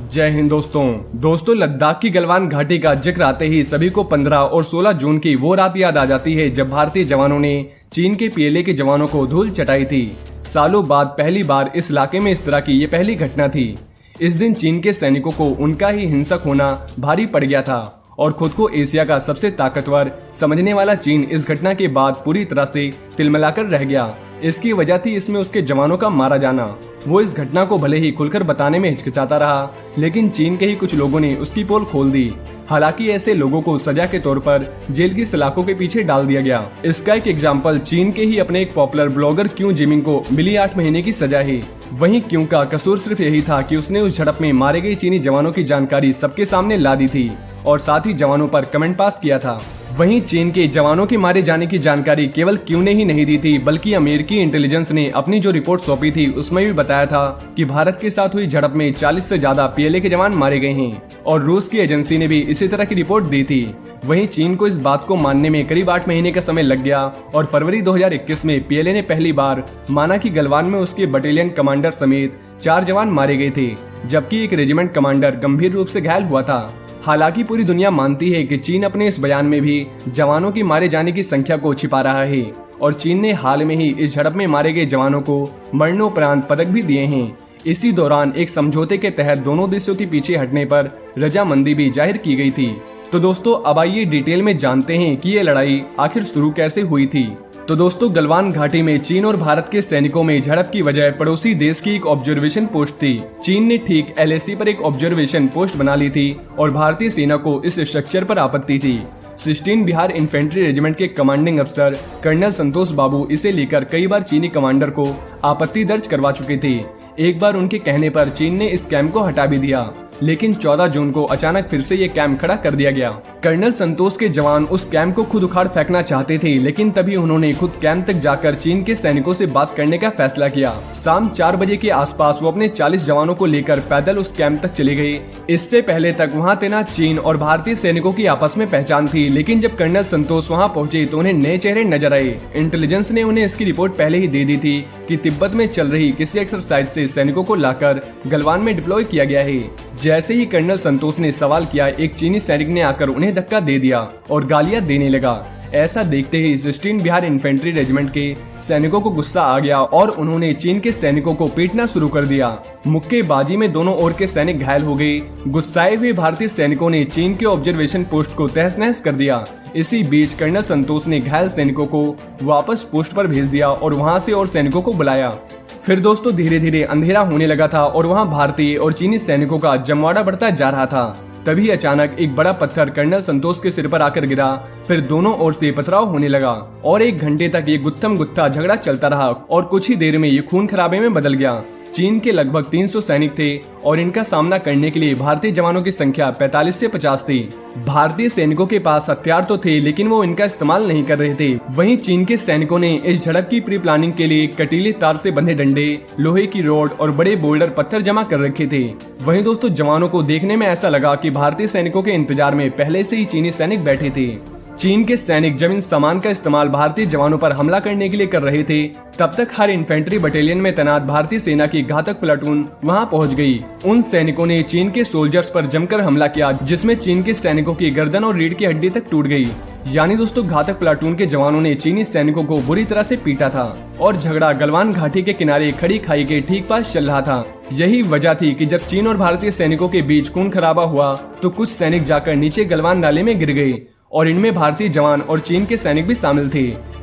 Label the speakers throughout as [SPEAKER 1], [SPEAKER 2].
[SPEAKER 1] जय हिंद दोस्तों लद्दाख की गलवान घाटी का जिक्र आते ही सभी को 15 और 16 जून की वो रात याद आ जाती है जब भारतीय जवानों ने चीन के पीएलए के जवानों को धूल चटाई थी। सालों बाद पहली बार इस इलाके में इस तरह की ये पहली घटना थी। इस दिन चीन के सैनिकों को उनका ही हिंसक होना भारी पड़ गया था और खुद को एशिया का सबसे ताकतवर समझने वाला चीन इस घटना के बाद पूरी तरह से तिलमिलाकर रह गया। इसकी वजह थी इसमें उसके जवानों का मारा जाना। वो इस घटना को भले ही खुलकर बताने में हिचकिचाता रहा, लेकिन चीन के ही कुछ लोगों ने उसकी पोल खोल दी। हालांकि ऐसे लोगों को सजा के तौर पर जेल की सलाखों के पीछे डाल दिया गया। इसका एक एग्जाम्पल चीन के ही अपने एक पॉपुलर ब्लॉगर क्यू जिमिंग को मिली 8 महीने की सजा है। वहीं क्यू का कसूर सिर्फ यही था कि उसने उस झड़प में मारे गए चीनी जवानों की जानकारी सबके सामने ला दी थी और साथ ही जवानों पर कमेंट पास किया था। वहीं चीन के जवानों के मारे जाने की जानकारी केवल क्यू ने ही नहीं दी थी, बल्कि अमेरिकी इंटेलिजेंस ने अपनी जो रिपोर्ट सौंपी थी उसमें भी बताया था कि भारत के साथ हुई झड़प में 40 से ज्यादा पीएलए के जवान मारे गए हैं और रूस की एजेंसी ने भी इसी तरह की रिपोर्ट दी थी। वहीं चीन को इस बात को मानने में करीब 8 महीने का समय लग गया और फरवरी 2021 में पीएलए ने पहली बार माना कि गलवान में उसके बटालियन कमांडर समेत 4 जवान मारे गए थे, जबकि एक रेजिमेंट कमांडर गंभीर रूप से घायल हुआ था। हालांकि पूरी दुनिया मानती है कि चीन अपने इस बयान में भी जवानों की मारे जाने की संख्या को छिपा रहा है और चीन ने हाल में ही इस झड़प में मारे गए जवानों को मरणोपरांत पदक भी दिए हैं। इसी दौरान एक समझौते के तहत दोनों देशों के पीछे हटने पर रजामंदी भी जाहिर की गई थी। तो दोस्तों अब आइए डिटेल में जानते हैं कि ये लड़ाई आखिर शुरू कैसे हुई थी। तो दोस्तों गलवान घाटी में चीन और भारत के सैनिकों में झड़प की वजह पड़ोसी देश की एक ऑब्जर्वेशन पोस्ट थी। चीन ने ठीक एलएसी पर एक ऑब्जर्वेशन पोस्ट बना ली थी और भारतीय सेना को इस स्ट्रक्चर पर आपत्ति थी। 16 बिहार इन्फेंट्री रेजिमेंट के कमांडिंग अफसर कर्नल संतोष बाबू इसे लेकर कई बार चीनी कमांडर को आपत्ति दर्ज करवा चुके थे। एक बार उनके कहने पर चीन ने इस कैंप को हटा भी दिया, लेकिन 14 जून को अचानक फिर से ये कैंप खड़ा कर दिया गया। कर्नल संतोष के जवान उस कैंप को खुद उखाड़ फेंकना चाहते थे, लेकिन तभी उन्होंने खुद कैंप तक जाकर चीन के सैनिकों से बात करने का फैसला किया। शाम 4 बजे के आसपास वो अपने 40 जवानों को लेकर पैदल उस कैंप तक चले गए। इससे पहले तक वहाँ तैनात चीन और भारतीय सैनिकों की आपस में पहचान थी, लेकिन जब कर्नल संतोष वहाँ पहुँचे तो उन्हें नए चेहरे नजर आए। इंटेलिजेंस ने उन्हें इसकी रिपोर्ट पहले ही दे दी थी कि तिब्बत में चल रही किसी एक्सरसाइज से सैनिकों को लाकर गलवान में डिप्लॉय किया गया है। जैसे ही कर्नल संतोष ने सवाल किया, एक चीनी सैनिक ने आकर उन्हें धक्का दे दिया और गालियां देने लगा। ऐसा देखते ही 16 बिहार इन्फेंट्री रेजिमेंट के सैनिकों को गुस्सा आ गया और उन्होंने चीन के सैनिकों को पीटना शुरू कर दिया। मुक्केबाजी में दोनों ओर के सैनिक घायल हो गए। गुस्साए हुए भारतीय सैनिकों ने चीन के ऑब्जर्वेशन पोस्ट को तहस नहस कर दिया। इसी बीच कर्नल संतोष ने घायल सैनिकों को वापस पोस्ट पर भेज दिया और वहां से और सैनिकों को बुलाया। फिर दोस्तों धीरे धीरे अंधेरा होने लगा था और वहां भारतीय और चीनी सैनिकों का जमवाड़ा बढ़ता जा रहा था। तभी अचानक एक बड़ा पत्थर कर्नल संतोष के सिर पर आकर गिरा। फिर दोनों ओर से पथराव होने लगा और 1 घंटे तक ये गुत्थम गुत्था झगड़ा चलता रहा और कुछ ही देर में ये खून खराबे में बदल गया। चीन के लगभग 300 सैनिक थे और इनका सामना करने के लिए भारतीय जवानों की संख्या 45 से 50 थी। भारतीय सैनिकों के पास हथियार तो थे, लेकिन वो इनका इस्तेमाल नहीं कर रहे थे। वहीं चीन के सैनिकों ने इस झड़प की प्री प्लानिंग के लिए कटीले तार से बंधे डंडे, लोहे की रॉड और बड़े बोल्डर पत्थर जमा कर रखे थे। वहीं दोस्तों जवानों को देखने में ऐसा लगा कि भारतीय सैनिकों के इंतजार में पहले से ही चीनी सैनिक बैठे थे। चीन के सैनिक जब इन सामान का इस्तेमाल भारतीय जवानों पर हमला करने के लिए कर रहे थे, तब तक हर इन्फेंट्री बटालियन में तैनात भारतीय सेना की घातक प्लाटून वहां पहुंच गई। उन सैनिकों ने चीन के सोल्जर्स पर जमकर हमला किया, जिसमें चीन के सैनिकों की गर्दन और रीढ़ की हड्डी तक टूट गई। यानी दोस्तों घातक प्लाटून के जवानों ने चीनी सैनिकों को बुरी तरह से पीटा था और झगड़ा गलवान घाटी के किनारे खड़ी खाई के ठीक पास चल रहा था। यही वजह थी कि जब चीन और भारतीय सैनिकों के बीच खून खराबा हुआ तो कुछ सैनिक जाकर नीचे गलवान नाले में गिर गए और इनमें भारतीय जवान और चीन के सैनिक भी शामिल थे।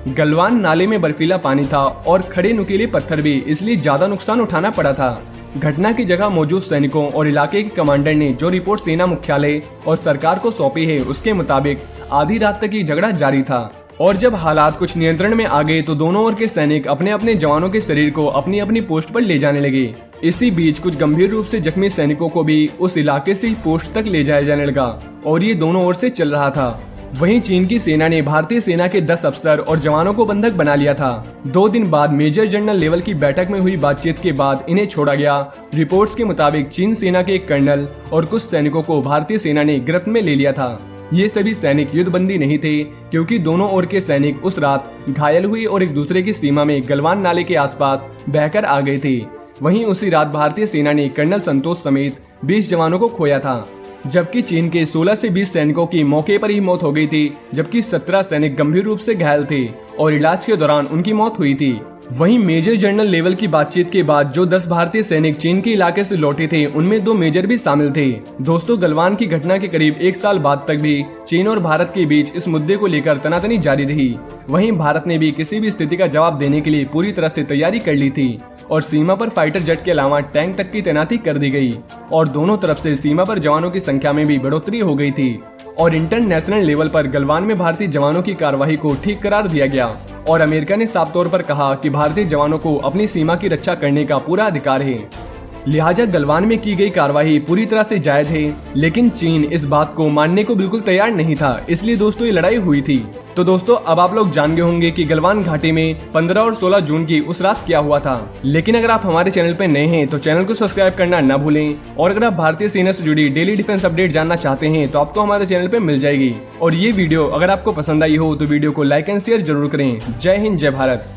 [SPEAKER 1] गलवान नाले में बर्फीला पानी था और खड़े नुकीले पत्थर भी, इसलिए ज्यादा नुकसान उठाना पड़ा था। घटना की जगह मौजूद सैनिकों और इलाके के कमांडर ने जो रिपोर्ट सेना मुख्यालय और सरकार को सौंपी है, उसके मुताबिक आधी रात तक ये झगड़ा जारी था और जब हालात कुछ नियंत्रण में आ गए तो दोनों ओर के सैनिक अपने अपने जवानों के शरीर को अपनी अपनी पोस्ट पर ले जाने लगे। इसी बीच कुछ गंभीर रूप से जख्मी सैनिकों को भी उस इलाके से पोस्ट तक ले जाया जाने लगा और ये दोनों ओर से चल रहा था। वहीं चीन की सेना ने भारतीय सेना के 10 अफसर और जवानों को बंधक बना लिया था। 2 दिन बाद मेजर जनरल लेवल की बैठक में हुई बातचीत के बाद इन्हें छोड़ा गया। रिपोर्ट्स के मुताबिक चीन सेना के एक कर्नल और कुछ सैनिकों को भारतीय सेना ने गिरफ्त में ले लिया था। ये सभी सैनिक युद्धबंदी नहीं थे, क्योंकि दोनों ओर के सैनिक उस रात घायल हुए और एक दूसरे की सीमा में गलवान नाले के आसपास बहकर आ गए थे। वहीं उसी रात भारतीय सेना ने कर्नल संतोष समेत 20 जवानों को खोया था, जबकि चीन के 16 से 20 सैनिकों की मौके पर ही मौत हो गई थी, जबकि 17 सैनिक गंभीर रूप से घायल थे और इलाज के दौरान उनकी मौत हुई थी। वहीं मेजर जनरल लेवल की बातचीत के बाद जो 10 भारतीय सैनिक चीन के इलाके से लौटे थे, उनमें 2 मेजर भी शामिल थे। दोस्तों, गलवान की घटना के करीब 1 साल बाद तक भी चीन और भारत के बीच इस मुद्दे को लेकर तनातनी जारी रही। वहीं भारत ने भी किसी भी स्थिति का जवाब देने के लिए पूरी तरह से तैयारी कर ली थी और सीमा पर फाइटर जेट के अलावा टैंक तक की तैनाती कर दी गई और दोनों तरफ से सीमा पर जवानों की संख्या में भी बढ़ोतरी हो गई थी और इंटरनेशनल लेवल पर गलवान में भारतीय जवानों की कार्रवाई को ठीक करार दिया गया और अमेरिका ने साफ तौर पर कहा कि भारतीय जवानों को अपनी सीमा की रक्षा करने का पूरा अधिकार है। लिहाजा गलवान में की गई कार्रवाई पूरी तरह से जायज है, लेकिन चीन इस बात को मानने को बिल्कुल तैयार नहीं था। इसलिए दोस्तों ये लड़ाई हुई थी। तो दोस्तों अब आप लोग जान गए होंगे कि गलवान घाटी में 15 और 16 जून की उस रात क्या हुआ था। लेकिन अगर आप हमारे चैनल पर नए हैं तो चैनल को सब्सक्राइब करना न भूलें और अगर आप भारतीय सेना से जुड़ी डेली डिफेंस अपडेट जानना चाहते हैं तो आपको हमारे चैनल पर मिल जाएगी। और ये वीडियो अगर आपको पसंद आई हो तो वीडियो को लाइक एंड शेयर जरूर करें। जय हिंद, जय भारत।